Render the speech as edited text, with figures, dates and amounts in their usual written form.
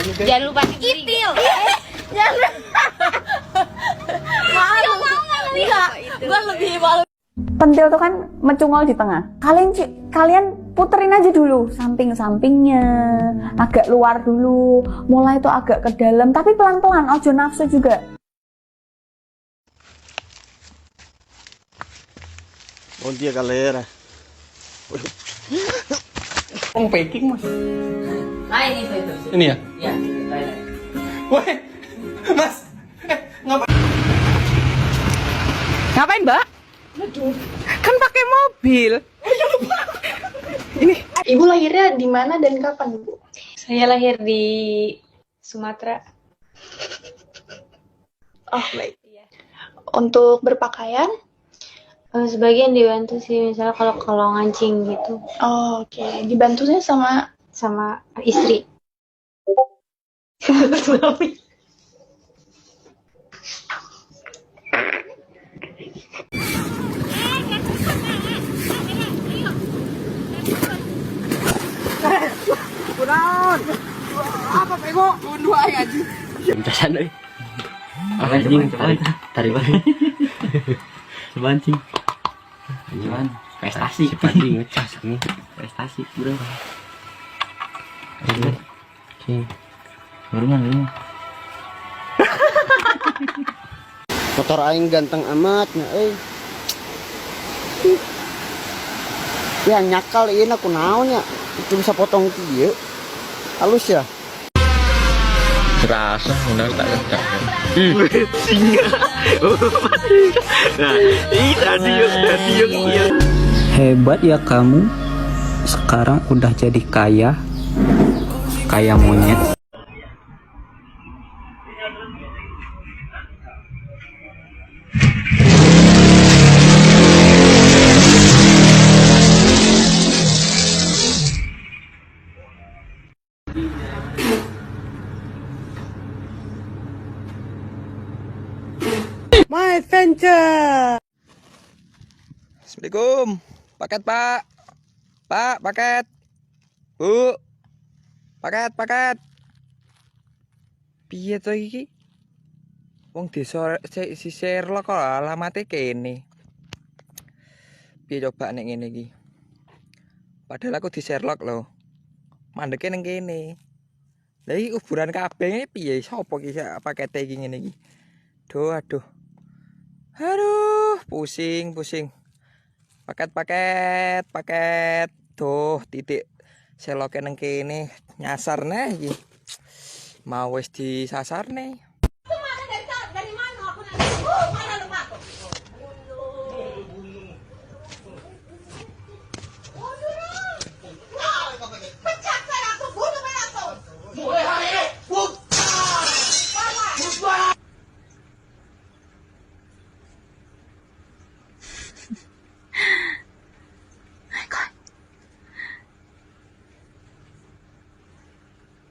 Jangan lupa itil. Jangan. Malu. Enggak. Gua lebih malu. Pentil tuh kan mencungol di tengah. Kalian puterin aja dulu samping-sampingnya, agak luar dulu, mulai tuh agak ke dalam, tapi pelan-pelan, ojo nafsu juga. Bom dia, galera. Ang packing, Mas. Nah, ini itu. Ini ya? Ya, Woi, Mas. Ngapain, Mbak? Kan pakai mobil. Ini Ibu lahirnya di mana dan kapan, Bu? Saya lahir di Sumatera. Oh, baik. Untuk berpakaian? Sebagian dibantu sih, misalnya kalau ngancing gitu Oh, oke. Dibantunya sama sama istri. suami. Casan euy. Anjing, tarik balik. Sebancing. Anjing, prestasi. Padi ngecas ini. Prestasi, bro. Oke. Baru mana? Motor aing ganteng amatnya, Ya nyakal ieu na kunaon ya? Itu bisa potong kieu. Halus ya? Terasa benar tak kencang. Nah, ini tadi yuk. Hebat ya kamu. Sekarang udah jadi kaya. Kaya monyet. My adventure. Assalamualaikum. Paket, Pak. Pak, paket. Bu. Paket. Piye to iki? Wong desa si Sherlock kok alamate kene. Piye coba nek ngene iki? Padahal aku di Sherlock lho. Mandeke ning kene. Lah iki kuburan kabeh piye? Sopo iki pakete iki ngene iki? Aduh. Pusing. Paket. Tuh, titik seloke nang kene nyasar neh iki. Mau wis disasar nih.